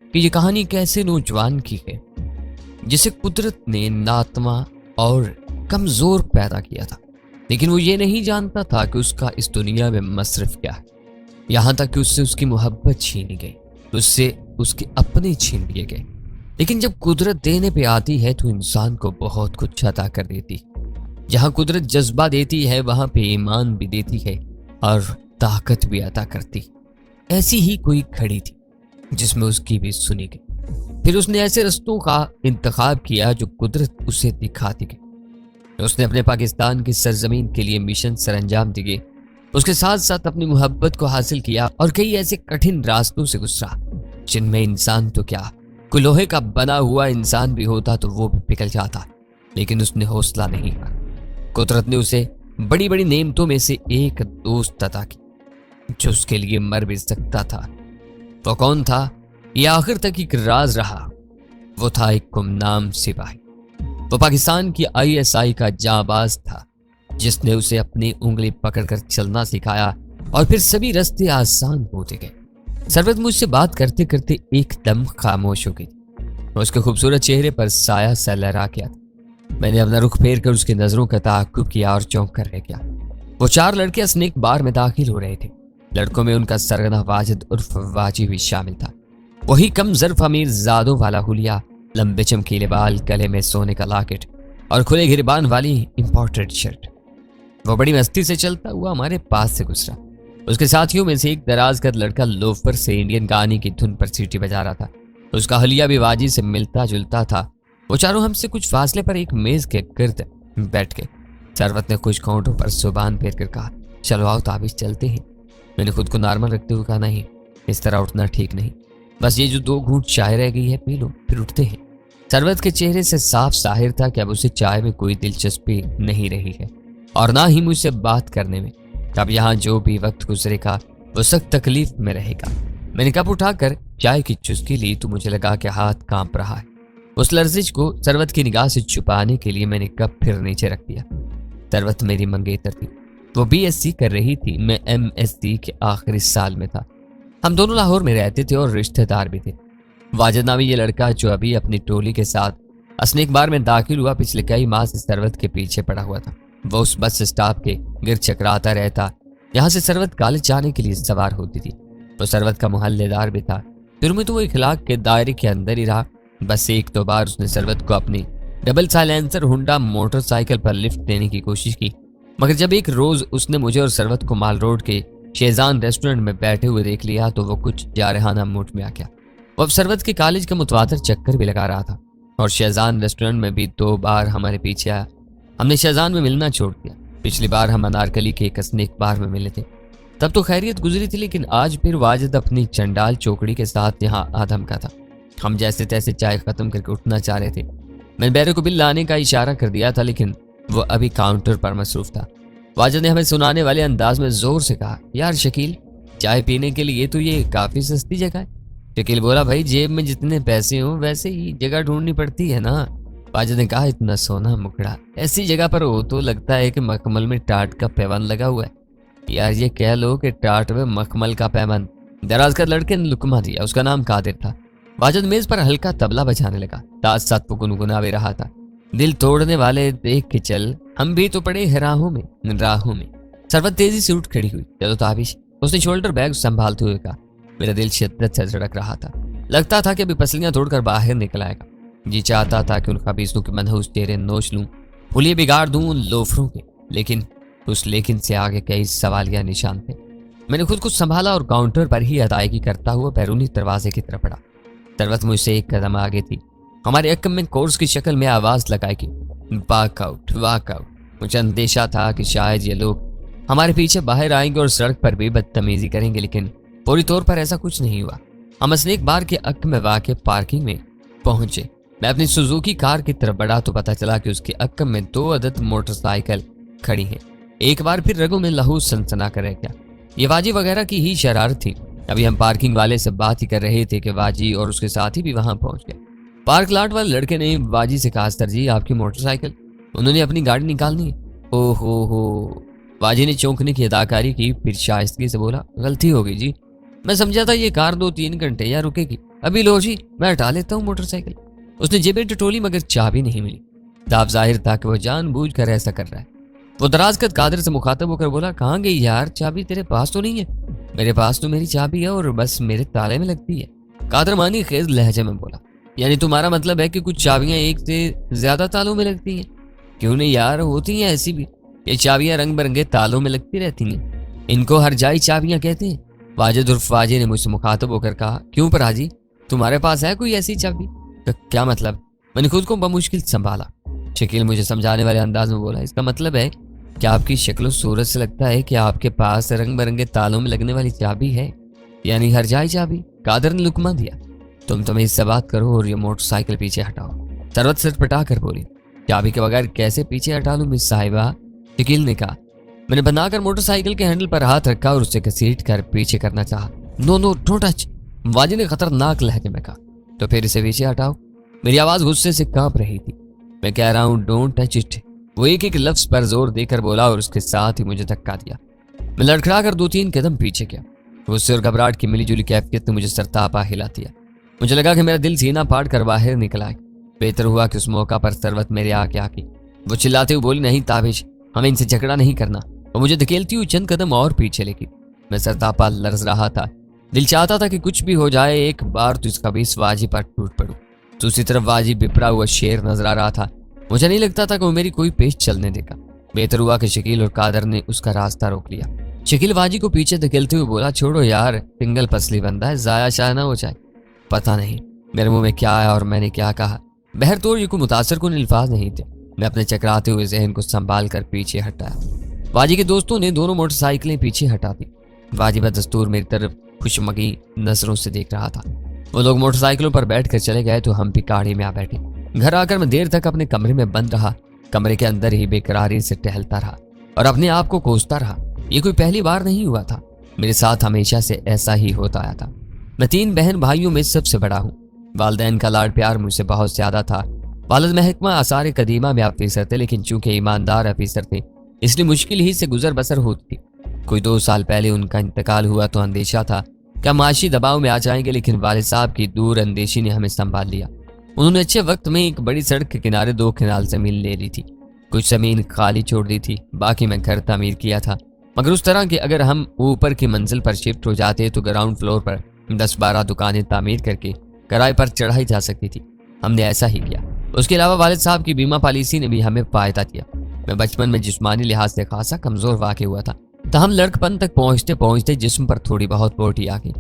कि ये कहानी कैसे नौजवान की है जिसे कुदरत ने नातमा और कमजोर पैदा किया था, लेकिन वो ये नहीं जानता था कि उसका इस दुनिया में मसरफ क्या है। यहां तक कि उससे उसकी मोहब्बत छीनी गई, उससे उसके अपने छीन लिए गए। लेकिन जब कुदरत देने पे आती है तो इंसान को बहुत कुछ अता कर देती। जहां कुदरत जज्बा देती है वहां पे ईमान भी देती है और ताकत भी अता करती। ऐसी ही कोई खड़ी थी जिसमें उसकी भी सुनी गई। फिर उसने ऐसे रस्तों का इंतखाब किया जो कुदरत उसे दिखाती गई। उसने अपने पाकिस्तान की सरजमीन के लिए मिशन सरअंजाम दिए। उसके साथ साथ अपनी मोहब्बत को हासिल किया और कई ऐसे कठिन रास्तों से गुजरा जिनमें इंसान तो क्या, कोई लोहे का बना हुआ इंसान भी होता तो वो भी पिघल जाता। लेकिन उसने हौसला नहीं हारा। कुदरत ने उसे बड़ी बड़ी नेमतों में से एक दोस्त अता की जो उसके लिए मर भी सकता था। वो कौन था, ये आखिर तक एक राज रहा। वो था एक गुमनाम सिपाही। वो पाकिस्तान की आईएसआई का जाबाज था जिसने उसे अपनी उंगली पकड़कर चलना सिखाया और फिर सभी रास्ते आसान होते गए। सरवत मुझसे बात करते करते एकदम खामोश हो गई। उसके खूबसूरत चेहरे पर साया सा लहरा गया था। मैंने अपना रुख फेर कर उसकी नजरों का ताक़ुब किया और चौंक कर रह गया। वो 4 लड़के स्नेक बार में दाखिल हो रहे थे। लड़कों में उनका सरगना वाजिद उर्फ वाजी भी शामिल था। वही कम ज़र्फ अमीर जादों वाला हुलिया, लंबे चमकीले बाल, गले में सोने का लॉकेट और खुले गिरबान वाली इंपोर्टेड शर्ट। वो बड़ी मस्ती से चलता हुआ हमारे पास से गुजरा। उसके साथियों में से एक दराज कद लड़का लोफर से इंडियन गाने की धुन पर सीटी बजा रहा था। उसका हलिया भी वाजी से मिलता जुलता था। वो चारों हमसे कुछ फासले पर एक मेज के गिर्द बैठ गए। सरवत ने कुछ काउंटों पर जुबान फेर कर कहा, चलो आओ ताबिश चलते हैं। मैंने खुद को नॉर्मल रखते हुए कहा, नहीं, इस तरह उठना ठीक नहीं। बस ये जो 2 घूंट चाय रह गई है पी लो, फिर उठते हैं। सरवत के चेहरे से साफ जाहिर था कि अब उसे चाय में कोई दिलचस्पी नहीं रही है और ना ही मुझसे बात करने में। अब यहाँ जो भी वक्त गुजरेगा वो सख्त तकलीफ में रहेगा। मैंने कप उठाकर चाय की चुस्की ली तो मुझे लगा कि हाथ कांप रहा है। उस लर्जिश को सरवत की निगाह से छुपाने के लिए मैंने कप फिर नीचे रख दिया। सरवत मेरी मंगेतर थी। वो बीएससी कर रही थी, मैं एमएससी के आखिरी साल में था। हम दोनों लाहौर में रहते थे और रिश्तेदार भी थे। वाजिद नामी ये लड़का जो अभी अपनी टोली के साथ स्नेक बार में दाखिल हुआ, पिछले कई माह से सरवत के पीछे पड़ा हुआ था। वो उस बस स्टॉप के गिर चकराता रहता यहाँ से सरवत कॉलेज जाने के लिए सवार होती थी। वो सरवत का मोहल्लेदार भी था। फिर में तो वो इखलाक के दायरे के अंदर ही रहा। बस 1-2 बार उसने सरवत को अपनी डबल साइलेंसर हुंडा मोटरसाइकिल पर लिफ्ट देने की कोशिश की, मगर जब एक रोज उसने मुझे और सरवत को माल रोड के शेजान रेस्टोरेंट में बैठे हुए देख लिया तो वो कुछ जारहाना मूड में आ गया। वो अब सरवत के कॉलेज का मुतवातर चक्कर भी लगा रहा था और शेजान रेस्टोरेंट में भी 2 बार हमारे पीछे आया। हमने शेजान में मिलना छोड़ दिया। पिछली बार हम अनारकली के एक स्नेक बार में मिले थे, तब तो खैरियत गुजरी थी, लेकिन आज फिर वाजिद अपनी चंडाल चौकड़ी के साथ यहाँ आधम का था। हम जैसे तैसे चाय खत्म करके उठना चाह रहे थे। मैंने बैरे को बिल लाने का इशारा कर दिया था, लेकिन वो अभी काउंटर पर मसरूफ था। वाजिद ने हमें सुनाने वाले अंदाज में जोर से कहा, यार शकील, चाय पीने के लिए तो ये काफी सस्ती जगह है। शकील बोला, भाई जेब में जितने पैसे हो वैसे ही जगह ढूंढनी पड़ती है ना। वाजिद ने कहा, इतना सोना मुखड़ा ऐसी जगह पर हो तो लगता है कि मखमल में टाट का पैमान लगा हुआ है। यार ये कह लो कि टाट में मखमल का पैमान। दराज का लड़के ने लुकमा दिया। उसका नाम कादिर था। वाजिद मेज पर हल्का तबला बजाने लगा। साथ साथ वो गुनगुना भी रहा था, दिल तोड़ने वाले देख के चल, हम भी तो पड़े हैं राहों में। सरवत तेजी से उठ खड़ी हुई। चलो ताबिश, उसने शोल्डर बैग संभालते हुए कहा। मेरा दिल शिद्दत से धड़क रहा था। लगता था कि अभी पसलियां तोड़कर बाहर निकल आएगा। जी चाहता था कि उन खबीसों के मनहूस चेहरे नोच लूं, पुलिये बिगाड़ दूं उन लोफरों के, लेकिन उस लेकिन से आगे कई सवालिया निशान थे। मैंने खुद को संभाला और काउंटर पर ही अदायगी करता हुआ बैरूनी दरवाजे की तरफ बढ़ा। सरवत मुझसे एक कदम आगे थी। हमारे अक्म में कोर्स की शक्ल में आवाज लगाएगी, वाकआउट वाकआउट। मुझे अंदेशा था कि शायद ये लोग हमारे पीछे बाहर आएंगे और सड़क पर भी बदतमीजी करेंगे, लेकिन पूरी तौर पर ऐसा कुछ नहीं हुआ। हम स्नेक बार के अक्म में वाक़े पार्किंग में पहुंचे। मैं अपनी सुजुकी कार की तरफ बढ़ा तो पता चला कि उसके अक्म में 2 अदद मोटरसाइकिल खड़ी हैं। एक बार फिर रगों में लहू सनसना कर रह गया। ये वाजी वगैरह की ही शरारत थी। अभी हम पार्किंग वाले से बात ही कर रहे थे कि वाजी और उसके साथी भी वहां पहुंच गए। पार्क लाट वाले लड़के ने वाजी से कहा, सर जी आपकी मोटरसाइकिल। उन्होंने अपनी गाड़ी निकालनी है। ओ हो। वाजी ने चौंकने की अदाकारी की, फिर शाइस्तगी से बोला, गलती हो गई जी, मैं समझा था ये कार 2-3 घंटे यहाँ रुकेगी। अभी लो जी, मैं हटा लेता हूँ मोटरसाइकिल। उसने जेबें टटोली मगर चाबी नहीं मिली। साफ जाहिर था कि वो जानबूझकर ऐसा कर रहा है। वो दराजकद कादर से मुखातब होकर बोला, कहाँ गई यार, चाबी तेरे पास तो नहीं है? मेरे पास तो मेरी चाबी है और बस मेरे ताले में लगती है। कादर मानी खेज लहजे में बोला, यानी तुम्हारा मतलब है कि कुछ चाबियां एक से ज्यादा तालों में लगती हैं? क्यों नहीं यार, होती हैं ऐसी भी। ये चाबियां रंग बिरंगे तालों में लगती रहती हैं। इनको हरजाई चाबियां कहते हैं। वाजिद उर्फ वाजे ने मुझसे मुखातब होकर कहा, क्यों पराजी, तुम्हारे पास है कोई ऐसी चाबी? क्या मतलब? मैंने खुद को बमुश्किल संभाला। शकील मुझे समझाने वाले अंदाज में बोला, इसका मतलब है कि आपकी शक्ल सूरत से लगता है कि आपके पास रंग बिरंगे तालों में लगने वाली चाबी है, यानी हरजाई चाबी। कादर ने लुकमा दिया, तुम तो इससे बात करो और ये मोटरसाइकिल पीछे हटाओ। सरवत सटपटा कर बोली, चाबी के बगैर कैसे पीछे हटा लूं मिस साहिबा? शकील ने कहा। मैंने बनाकर मोटरसाइकिल के हैंडल पर हाथ रखा और उसे घसीट कर पीछे करना चाहा। नो नो डोंट टच, वाजी ने खतरनाक लहजे में कहा। तो फिर इसे पीछे हटाओ। मेरी आवाज गुस्से से कांप रही थी। मैं कह रहा हूं डोंट टच इट। वो एक एक लफ्ज पर जोर देकर बोला और उसके साथ ही मुझे धक्का दिया। मैं लड़खड़ा कर 2-3 कदम पीछे गया। गुस्से और घबराहट की मिलीजुली कैफियत ने मुझे सरतापा हिला दिया। मुझे लगा कि मेरा दिल सीना फाड़ कर बाहर निकला है। बेहतर हुआ कि उस मौका पर सरवत मेरे आके आकी। वो चिल्लाते हुए बोली, नहीं ताबिश, हमें इनसे झगड़ा नहीं करना। वो मुझे धकेलती हुई चंद कदम और पीछे लेगी। मैं सरतापा लर्ज रहा था। दिल चाहता था कि कुछ भी हो जाए, एक बार तो इसका भी वाजी पर टूट पड़ूं। दूसरी तरफ वाजी बिपरा हुआ शेर नजर आ रहा था। मुझे नहीं लगता था कि वो मेरी कोई पेश चलने देगा। बेहतर हुआ कि शकील और कादर ने उसका रास्ता रोक लिया। शकील वाजी को पीछे धकेलते हुए बोला, छोड़ो यार, सिंगल पसली बंदा है, जाया शाया ना हो जाए। पता नहीं मेरे मुंह में क्या आया और मैंने क्या कहा। बहरतौर ये कोई मुतासर कुन अल्फाज नहीं थे। मैं अपने चकराते हुए जहन को संभाल कर पीछे हटाया। वाजी के दोस्तों ने दोनों मोटरसाइकिलें पीछे हटा दी। वाजी बदस्तूर मेरी तरफ खुशमगी नजरों से देख रहा था। वो लोग मोटरसाइकिलों पर बैठ कर चले गए तो हम भी गाड़ी में आ बैठे। घर आकर मैं देर तक अपने कमरे में बंद रहा। कमरे के अंदर ही बेकरारी से टहलता रहा और अपने आप को कोसता रहा। ये कोई पहली बार नहीं हुआ था, मेरे साथ हमेशा से ऐसा ही होता आया था। मैं 3 बहन भाइयों में सबसे बड़ा हूँ। वालिदैन का लाड प्यार मुझसे बहुत ज्यादा था। वालिद महकमा आसार कदीमा में ऑफिसर थे, लेकिन चूंकि ईमानदार ऑफिसर थे इसलिए मुश्किल ही से गुजर बसर होती थी। कोई 2 साल पहले उनका इंतकाल हुआ तो अंदेशा था क्या माशी दबाव में आ जाएंगे, लेकिन वालिद साहब की दूर अंदेशी ने हमें संभाल लिया। उन्होंने अच्छे वक्त में एक बड़ी सड़क के किनारे 2 कनाल जमीन ले ली थी। कुछ जमीन खाली छोड़ दी थी, बाकी मैं घर तामीर किया था, मगर उस तरह कि अगर हम ऊपर की मंजिल पर शिफ्ट हो जाते तो ग्राउंड फ्लोर पर 10-12 दुकानें तामीर करके किराए पर चढ़ाई जा सकती थी। हमने ऐसा ही किया। उसके अलावा वालिद साहब की बीमा पॉलिसी ने भी हमें फायदा दिया। मैं बचपन में जिस्मानी लिहाज से खासा कमजोर वाक़ हुआ था, हम लड़कपन तक पहुंचते पहुंचते जिस्म पर थोड़ी बहुत बोटी आ गई।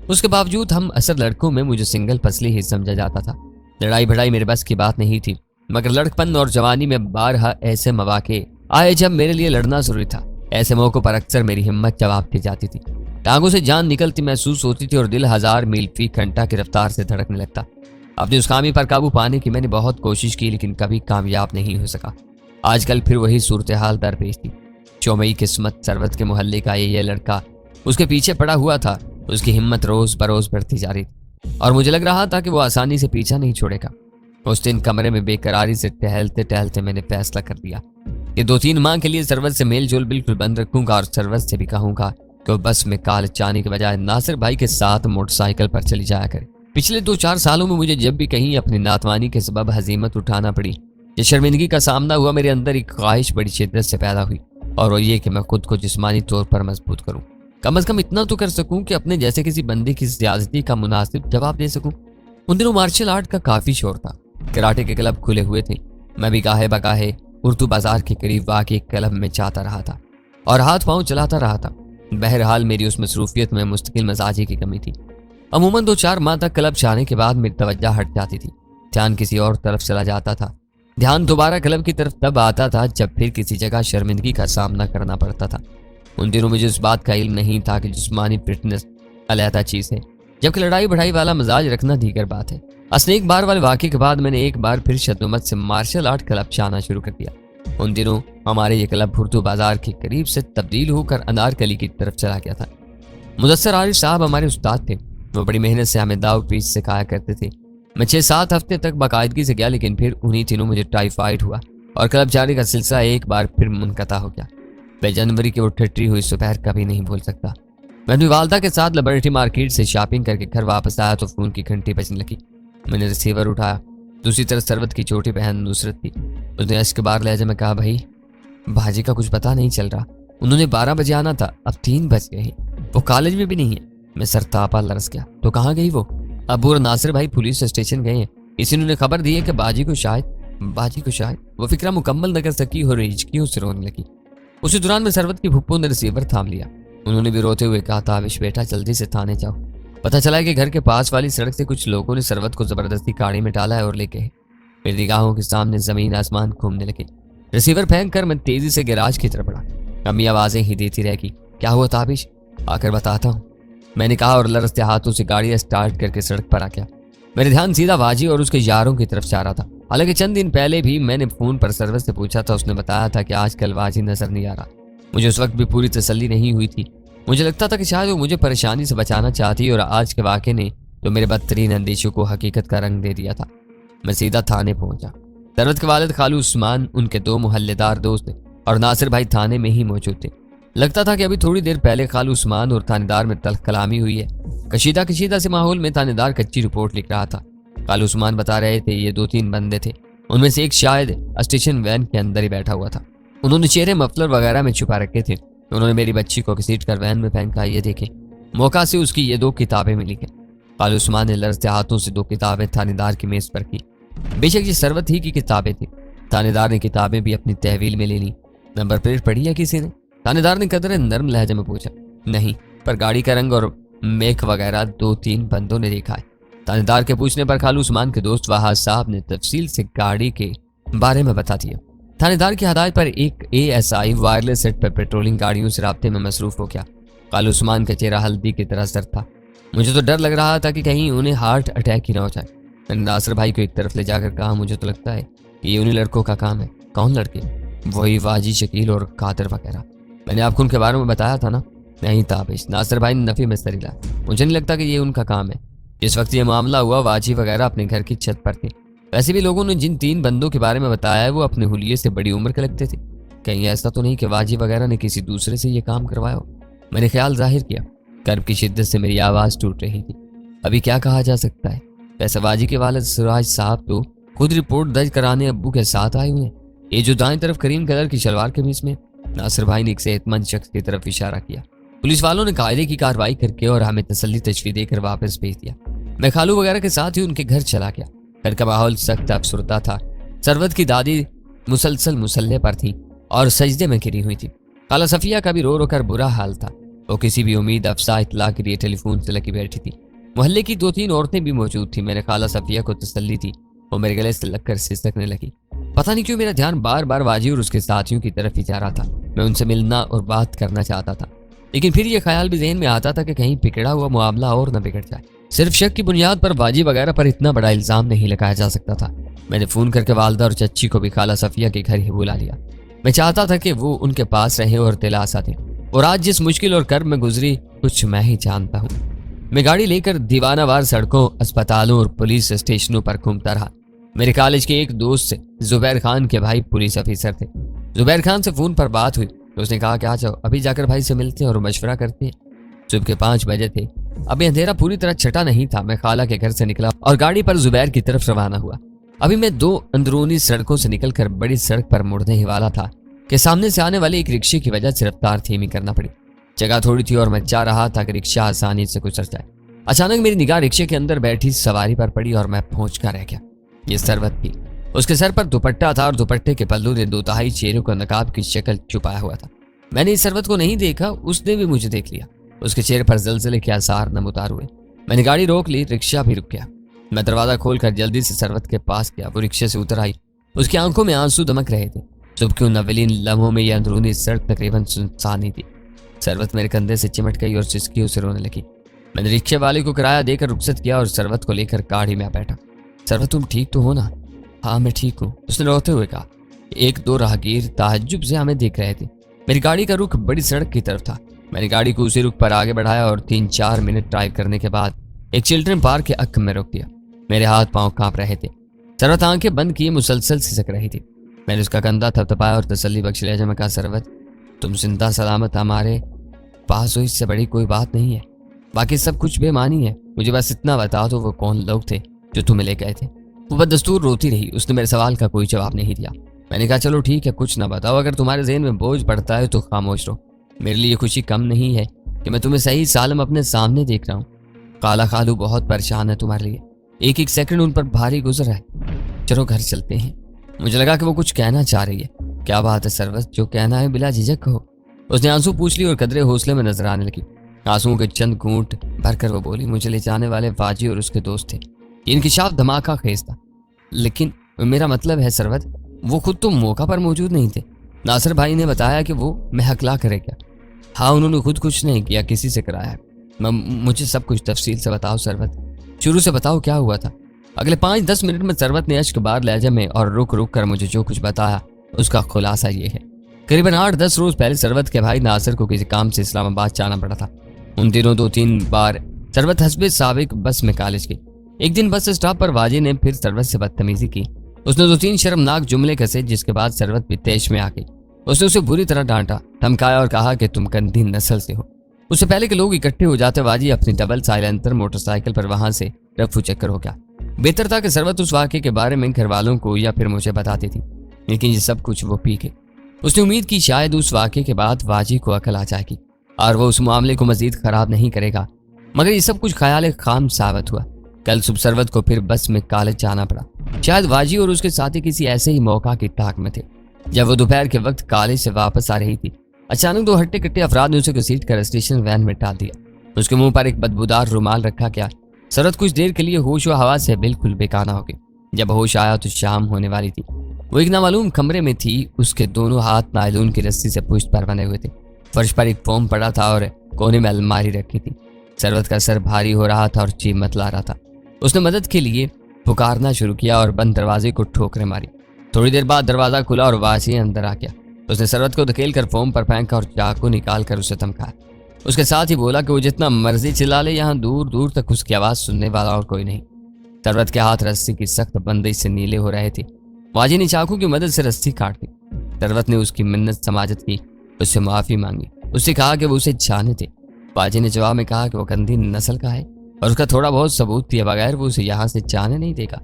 उसके बावजूद हम असर लड़कों में मुझे सिंगल पसली ही समझा जाता था। लड़ाई भड़ाई मेरे बस की बात नहीं थी, मगर लड़कपन और जवानी में बारहा ऐसे मौके आए जब मेरे लिए लड़ना जरूरी था। ऐसे मौकों पर अक्सर मेरी हिम्मत जवाब दी जाती थी। टांगों से जान निकलती महसूस होती थी और दिल 1000 मील फी घंटा की रफ्तार से धड़कने लगता। अपनी उस खामी पर काबू पाने की मैंने बहुत कोशिश की, लेकिन कभी कामयाब नहीं हो सका। आजकल फिर वही सूरत हाल दरपेश थी। चौमई किस्मत सरवत के मोहल्ले का ये लड़का उसके पीछे पड़ा हुआ था। उसकी हिम्मत रोज बरोज बढ़ती जा रही थी और मुझे लग रहा था कि वो आसानी से पीछा नहीं छोड़ेगा। उस दिन कमरे में बेकरारी से टहलते टहलते मैंने फैसला कर लिया कि 2-3 माह के लिए सरवत से मेल जोल बिल्कुल बंद रखूंगा और सरवत से भी कहूंगा कि वो बस में कॉलेज जाने के बजाय नासिर भाई के साथ मोटरसाइकिल पर चली जाया करे। पिछले 2-4 सालों में मुझे जब भी कहीं अपनी नातवानी के सबब हजीमत उठाना पड़ी या शर्मिंदगी का सामना हुआ, मेरे अंदर एक ख्वाहिश बड़ी शिद्दत से पैदा हुई और वो ये कि मैं खुद को जिस्मानी तौर पर मजबूत करूं। कम से कम इतना तो कर सकूं कि अपने जैसे किसी बंदे की ज्यादती का मुनासिब जवाब दे सकूं। उन दिनों मार्शल आर्ट का काफी शोर था। कराटे के क्लब खुले हुए थे। मैं भी गाहे बगाहे उर्दू बाजार के करीब वाक़ एक क्लब में जाता रहा था और हाथ पांव चलाता रहा था। बहरहाल मेरी उस मसरूफियत में मुस्तकिल मजाजी की कमी थी। अमूमन 2-4 माह तक क्लब जाने के बाद मेरी तवज्जो हट जाती थी, ध्यान किसी और तरफ चला जाता था। ध्यान दोबारा क्लब की तरफ तब आता था जब फिर किसी जगह शर्मिंदगी का सामना करना पड़ता था। उन दिनों मुझे इस बात का इल्म नहीं था कि जिस्मानी फिटनेस अलहदा चीज़ है, जबकि लड़ाई बढ़ाई वाला मिजाज रखना दीगर बात है। असली एक बार वाले वाक़े के बाद मैंने एक बार फिर शद्दुमत से मार्शल आर्ट क्लब जाना शुरू कर दिया। उन दिनों हमारे ये क्लब उर्दू बाजार के करीब से तब्दील होकर अनारकली की तरफ चला गया था। मुदस्सर आरिफ साहब हमारे उस्ताद थे। वो बड़ी मेहनत से हमें दाव पीस सिखाया करते थे। मैं 6-7 हफ्ते तक बाकायदगी से गया, लेकिन फिर उन्हीं दिनों मुझे टाइफाइड हुआ और क्लब जाने का सिलसिला एक बार फिर मुनक़ता हो गया। मैं जनवरी की वो ठट्टी हुई दोपहर कभी नहीं भूल सकता। मैं अपनी वालदा के साथ लिबर्टी मार्केट से शॉपिंग करके घर वापस आया तो फोन की घंटी बजने लगी। मैंने रिसीवर उठाया। दूसरी तरफ सरवत की छोटी बहन नुसरत थी। उसने अश्क बार लहजे में कहा, भाई भाजी का कुछ पता नहीं चल रहा। उन्होंने 12 बजे आना था, अब 3 बज गए हैं। वो कॉलेज में भी नहीं है। मैं सरतापा लरस गया। तो कहाँ गई वो? अबू और नासिर भाई पुलिस स्टेशन गए हैं। किसी ने खबर दी है कि बाजी को शायद वो फिक्रा मुकम्मल न कर सकी और हिचकियों से रोने लगी। उसी दौरान में सरवत की फुप्पो ने रिसीवर थाम लिया। उन्होंने भी रोते हुए कहा, ताबिश बेटा जल्दी से थाने जाओ। पता चला कि घर के पास वाली सड़क से कुछ लोगों ने सरवत को जबरदस्ती गाड़ी में डाला है और लेके मेरी निगाहों के सामने जमीन आसमान घूमने लगे। रिसीवर फेंक कर मैं तेजी से गैराज की तरफ बढ़ा। अम्मी आवाजें ही देती रहेगी, क्या हुआ ताबिश? आकर बताता हूँ, मैंने कहा और लरसते हाथों से गाड़ी स्टार्ट करके सड़क पर आ गया। मेरे ध्यान सीधा वाजी और उसके यारों की तरफ जा रहा था। हालांकि चंद दिन पहले भी मैंने फोन पर सरवत से पूछा था। उसने बताया था कि आजकल वाजी नजर नहीं आ रहा। मुझे उस वक्त भी पूरी तसल्ली नहीं हुई थी। मुझे लगता था कि शायद वो मुझे परेशानी से बचाना चाहती और आज के वाक़े ने तो मेरे बदतरीन अंदेशों को हकीकत का रंग दे दिया था। मैं सीधा थाने पहुंचा। सरवत के वालिद खालू उस्मान, उनके 2 मोहल्लेदार दोस्त और नासिर भाई थाने में ही मौजूद थे। लगता था कि अभी थोड़ी देर पहले खालू उस्मान और थानेदार में तल्ख कलामी हुई है। कशीदा से माहौल में थानेदार कच्ची रिपोर्ट लिख रहा था। खालू उस्मान बता रहे थे ये 2-3 बंदे थे। उनमें से एक शायद स्टेशन वैन के अंदर ही बैठा हुआ था। उन्होंने चेहरे मफलर वगैरह में छुपा रखे थे। उन्होंने मेरी बच्ची को घसीट कर वैन में फेंका। ये देखे, मौका से उसकी ये 2 किताबें मिली हैं। खालू उस्मान ने लरसते हाथों से 2 किताबें थानेदार की मेज पर की। बेशक ये सरवत ही की किताबें थी। थानेदार ने किताबें भी अपनी तहवील में ले ली। नंबर प्लेट पढ़ी है किसी ने? थानेदार ने कदर नर्म लहजे में पूछा। नहीं, पर गाड़ी का रंग और मेक वगैरह 2-3 बंदों ने देखा है। थानेदार के पूछने पर खालू उस्मान के दोस्त वहाज साहब ने तफसील से गाड़ी के बारे में बता दिया। थानेदार की हदायत पर एक ASI वायरलेस सेट पर पेट्रोलिंग गाड़ियों से राब्ते में मसरूफ हो गया। खालू उस्मान का चेहरा हल्दी की तरह जर्द था। मुझे तो डर लग रहा था कि कहीं उन्हें हार्ट अटैक ही ना हो जाए। मैंने नासिर भाई को एक तरफ ले जाकर कहा, मुझे तो लगता है कि ये उन्हीं लड़कों का काम है। कौन लड़के? वही वाजी, शकील और कादर वगैरह। मैंने आपको उनके बारे में बताया था ना? नहीं ताबिश, नासिर भाई ने नफी में सर हिलाया। मुझे नहीं लगता कि ये उनका काम है। जिस वक्त ये मामला हुआ वाजी वगैरह अपने घर की छत पर थे। वैसे भी लोगों ने जिन 3 बंदों के बारे में बताया है वो अपने हुलिये से बड़ी उम्र के लगते थे। कहीं ऐसा तो नहीं कि वाजी वगैरह ने किसी दूसरे से ये काम करवाया हो? मैंने ख्याल जाहिर किया। कर्ब की शिद्दत से मेरी आवाज़ टूट रही थी। अभी क्या कहा जा सकता है? वैसे वाजी के वालिद सिराज साहब तो खुद रिपोर्ट दर्ज कराने अब्बू के साथ आए हुए हैं। ये जो दाएं तरफ करीम कलर की शलवार कमीज में। नासिर भाई ने एक सेहतमंद शख्स की तरफ इशारा किया। पुलिस वालों ने कायदे की कार्रवाई करके और हमें तसल्ली तशवी देकर वापस भेज दिया। मैं खालू वगैरह के साथ ही उनके घर चला गया। घर का माहौल सख्त अफसरदा था। सरवत की दादी मुसलसल मुसल्ले पर थी और सजदे में गिरी हुई थी। खाला सफिया का भी रो रो कर बुरा हाल था। वो किसी भी उम्मीद अफसा इतला के लिए टेलीफोन से लगी बैठी थी। मोहल्ले की 2-3 औरतें भी मौजूद थी। मैंने खाला सफिया को तसल्ली दी। वो मेरे गले से लगकर सिसकने लगी। पता नहीं क्यों मेरा ध्यान बार बार वाजी और उसके साथियों की तरफ ही जा रहा था। मैं उनसे मिलना और बात करना चाहता था, लेकिन फिर ये ख्याल भी ज़हन में आता था कि कहीं बिगड़ा हुआ मामला और न बिगड़ जाए। सिर्फ शक की बुनियाद पर वाजी वगैरह पर इतना बड़ा इल्जाम नहीं लगाया जा सकता था। मैंने फ़ोन करके वालदा और चच्ची को भी खाला सफिया के घर ही बुला लिया। मैं चाहता था कि वो उनके पास रहें और दिलासा दें। और आज जिस मुश्किल और कर्ब में गुजरी कुछ मैं ही जानता हूँ। मैं गाड़ी लेकर दीवानावार सड़कों, अस्पतालों और पुलिस स्टेशनों पर घूमता रहा। मेरे कॉलेज के एक दोस्त से, जुबैर खान के भाई पुलिस ऑफिसर थे। जुबैर खान से फ़ोन पर बात हुई तो उसने कहा कि आ जाओ, अभी जाकर भाई से मिलते हैं और मशवरा करते हैं। सुबह के 5 बजे थे। अभी अंधेरा पूरी तरह छटा नहीं था। मैं खाला के घर से निकला और गाड़ी पर जुबैर की तरफ रवाना हुआ। अभी मैं 2 अंदरूनी सड़कों से निकलकर बड़ी सड़क पर मुड़ने ही वाला था कि सामने से आने वाले एक रिक्शे की वजह से रफ्तार धीमी करना पड़ी। जगह थोड़ी थी और मैं चाह रहा था कि रिक्शा आसानी से गुजर जाए। अचानक मेरी निगाह रिक्शे के अंदर बैठी सवारी पर पड़ी और मैं पहुंच कर रह गया। ये सरवत थी। उसके सर पर दुपट्टा था और दुपट्टे के पल्लू ने 2/3 चेहरे को नकाब की शक्ल छुपाया हुआ था। मैंने इस सरवत को नहीं देखा, उसने भी मुझे देख लिया। उसके चेहरे पर जलजले के आसार नमूदार हुए। मैंने गाड़ी रोक ली, रिक्शा भी रुक गया। मैं दरवाजा खोलकर जल्दी से सरवत के पास गया। वो रिक्शे से उतर आई। उसकी आंखों में आंसू दमक रहे थे। सुबह के उन अवलीन लम्हों में यह अंदरूनी सड़क तकरीबन सुनसान ही थी। सरवत मेरे कंधे से चिमट गई और सिसकियों से रोने लगी। मैंने रिक्शे वाले को किराया देकर रुखसत किया और सरवत को लेकर गाड़ी में बैठा। सरवत, तुम ठीक तो हो ना? हाँ मैं ठीक हूँ, उसने रोते हुए कहा। 1-2 राहगीर ताज्जुब से हमें देख रहे थे। मेरी गाड़ी का रुख बड़ी सड़क की तरफ था। मैंने गाड़ी को उसी रुख पर आगे बढ़ाया और 3-4 मिनट ड्राइव करने के बाद एक चिल्ड्रन पार्क के अक्क में रोक दिया। मेरे हाथ पांव कांप रहे थे। सरवत आंखें बंद किए मुसलसल सिसक रही थी। मैंने उसका कंधा थपथपाया और तसल्ली बख्श लहजे में कहा, सरवत तुम जिंदा सलामत हमारे पास हो, इससे बड़ी कोई बात नहीं है। बाकी सब कुछ बेमानी है। मुझे बस इतना बता दो वो कौन लोग थे जो तुम्हें ले गए थे। वो बददस्तूर रोती रही। उसने मेरे सवाल का कोई जवाब नहीं दिया। मैंने कहा चलो ठीक है, कुछ ना बताओ। अगर तुम्हारे ज़हन में बोझ पड़ता है तो खामोश रहो। मेरे लिए खुशी कम नहीं है कि मैं तुम्हें सही सालम अपने सामने देख रहा हूँ। काला खालू बहुत परेशान है तुम्हारे लिए। एक एक सेकंड उन पर भारी गुजर रहा है। चलो घर चलते हैं। मुझे लगा कि वो कुछ कहना चाह रही है। क्या बात है सरवत, जो कहना है बिला झिझक कहो। उसने आंसू पूछ ली और कदरे हौसले में नजर आने लगी। आंसुओं के चंद घूंट भरकर वो बोली, मुझे ले जाने वाले वाजी और उसके दोस्त थे। इंकिशाफ धमाका खेज था। लेकिन मेरा मतलब है सरवत, वो खुद तो मौका पर मौजूद नहीं थे। नासिर भाई ने बताया कि वो महकला करेगा। हाँ, उन्होंने खुद कुछ नहीं किया, किसी से कराया है। मुझे सब कुछ तफसील से बताओ सरवत, शुरू से बताओ क्या हुआ था। अगले 5-10 मिनट में सरवत ने अश्क बार लहजे में और रुक रुक कर मुझे जो कुछ बताया उसका खुलासा ये है। करीबन 8-10 रोज पहले सरवत के भाई नासिर को किसी काम से इस्लामाबाद जाना पड़ा था। उन दिनों 2-3 बार सरवत हस्बे साबिक बस में कॉलेज गई। एक दिन बस स्टॉप पर वाजी ने फिर सरवत से बदतमीजी की। उसने 2-3 शर्मनाक जुमले कसे, जिसके बाद सरवत भी तेज में आ गई। उसने उसे बुरी तरह डांटा, धमकाया और कहा कि तुम गंदी नस्ल से हो। उससे पहले के लोग इकट्ठे हो जाते वाजी अपनी डबल साइलेंसर मोटरसाइकिल पर वहां से रफू चक्कर हो गया। बेहतर था कि सरवत उस वाक़े के बारे में घर वालों को या फिर मुझे बताती थी, लेकिन ये सब कुछ वो पी गई। उसने उम्मीद की शायद उस वाक़े के बाद वाजी को अकल आ जाएगी और वो उस मामले को मजीद खराब नहीं करेगा, मगर ये सब कुछ ख्याल खाम साबित हुआ। कल सुबह सरवत को फिर बस में कॉलेज जाना पड़ा। शायद वाजी और उसके साथी किसी ऐसे ही मौका की ताक में थे। जब वो दोपहर के वक्त कॉलेज से वापस आ रही थी, अचानक 2 हट्टे कट्टे अफराद ने उसे घसीट कर स्टेशन वैन में डाल दिया। उसके मुंह पर एक बदबूदार रुमाल रखा गया। सरवत कुछ देर के लिए होश व हवा से बिल्कुल बेगाना हो गई। जब होश आया तो शाम होने वाली थी। वो एक नामालूम कमरे में थी। उसके दोनों हाथ नायलून की रस्सी से पुष्ट पर बने हुए थे। फर्श पर एक फोम पड़ा था और कोने में अलमारी रखी थी। सरवत का सर भारी हो रहा था और चीख मचला रहा था। उसने मदद के लिए पुकारना शुरू किया और बंद दरवाजे को ठोकरें मारी। थोड़ी देर बाद दरवाजा खुला और वासी अंदर आ गया। उसने सरवत को धकेल कर फोम पर फेंका और चाकू निकाल कर उसे धमकाया। उसके साथ ही बोला कि वो जितना मर्जी चिल्ला ले, यहाँ दूर दूर तक उसकी आवाज सुनने वाला और कोई नहीं। सरवत के हाथ रस्सी की सख्त बंदिश से नीले हो रहे थे। वाजी ने चाकू की मदद से रस्सी काट दी। सरवत ने उसकी मिन्नत समाजत की, उससे माफी मांगी, उससे कहा कि वो उसे जाने थे। वाजी ने जवाब में कहा कि वो गंदी नस्ल का है और उसका थोड़ा बहुत सबूत दिए बगैर वो उसे यहाँ से जाने नहीं देगा।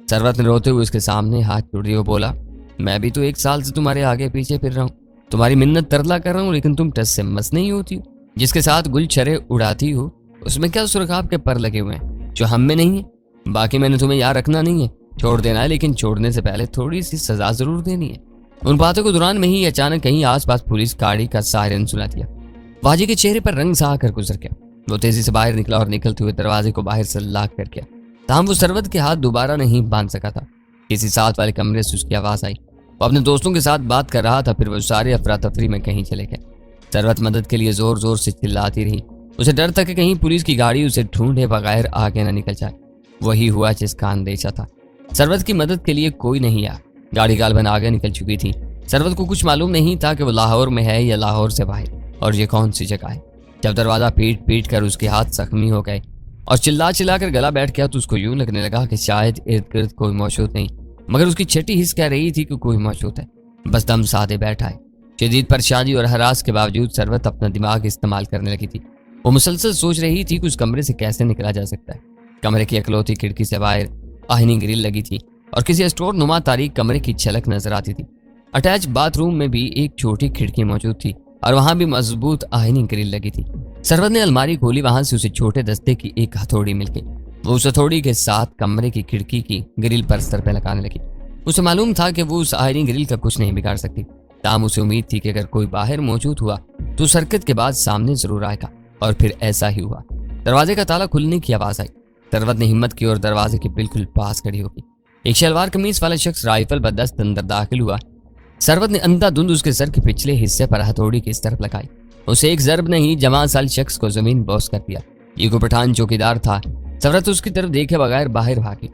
सरवत ने रोते हुए उसके सामने हाथ जोड़े वो बोला, मैं भी तो 1 साल से तुम्हारे आगे पीछे फिर रहा हूँ, तुम्हारी मिन्नत तरला कर रहा हूँ, लेकिन तुम टस से मस नहीं होती हो। जिसके साथ गुलछरे उड़ाती हो उसमें क्या सुरखाब के पर लगे हुए हैं जो हम में नहीं है। बाकी मैंने तुम्हें याद रखना नहीं है, छोड़ देना है, लेकिन छोड़ने से पहले थोड़ी सी सजा जरूर देनी है। उन बातों के दौरान में ही अचानक कहीं आसपास पुलिस गाड़ी का सायरन सुना दिया। वाजी के चेहरे पर रंग सा आकर गुजर गया। वो तेजी से बाहर निकला और निकलते हुए दरवाजे को बाहर से लॉक कर गया। ताहम वो सरवत के हाथ दोबारा नहीं बांध सका था। किसी साथ वाले कमरे से उसकी आवाज आई। वो अपने दोस्तों के साथ बात कर रहा था। फिर वो सारे अफरा तफरी में कहीं चले गए। सरवत मदद के लिए जोर जोर से चिल्लाती रही। उसे डर था कि कहीं पुलिस की गाड़ी उसे ढूंढे बगैर आगे न निकल जाए। वही हुआ जिसका अंदेशा था। सरवत की मदद के लिए कोई नहीं आया। गाड़ी गालबन आगे निकल चुकी थी। सरवत को कुछ मालूम नहीं था कि वो लाहौर में है या लाहौर से बाहर, और ये कौन सी जगह है। जब दरवाजा पीट पीट कर उसके हाथ जख्मी हो गए और चिल्ला चिल्ला कर गला बैठ गया तो उसको यूं लगने लगा कि शायद इर्द गिर्द कोई मौजूद नहीं, मगर उसकी छठी हिस्स कह रही थी कि कोई मौजूद है, बस दम साधे बैठा है। शदीद परेशानी और हरास के बावजूद सरवत अपना दिमाग इस्तेमाल करने लगी थी। वो मुसलसल सोच रही थी कि उस कमरे से कैसे निकला जा सकता है। कमरे की अकलौती खिड़की से बाहर आहिनी ग्रिल लगी थी और किसी स्टोर नुमा तारीख कमरे की झलक नजर आती थी। अटैच बाथरूम में भी एक छोटी खिड़की मौजूद थी और वहां भी मजबूत आहिनी ग्रिल लगी थी। सरवत ने अलमारी खोली। वहां से उसे छोटे दस्ते की एक हथौड़ी मिल गई। वो उस हथौड़ी के साथ कमरे की खिड़की की ग्रिल पर सर पे लगाने लगी। उसे मालूम था कि वो उस आहिनी ग्रिल का कुछ नहीं बिगाड़ सकती। ताम उसे उम्मीद थी कि अगर कोई बाहर मौजूद हुआ तो उस हरकत के बाद सामने जरूर आएगा, और फिर ऐसा ही हुआ। दरवाजे का ताला खुलने की आवाज आई। सरवत ने हिम्मत की और दरवाजे के बिल्कुल पास खड़ी होगी। एक शलवार कमीज वाला शख्स राइफल बदस्त अंदर दाखिल हुआ। सरवत ने अंधाधुंध उसके सर के पिछले हिस्से पर हथौड़ी की इस तरफ लगाई। उसे एक जर्ब ने ही जवान साल शख्स को जमीन बोस कर दिया। ये को पठान चौकीदार था। सरवत उसकी तरफ देखे बगैर बाहर भागी।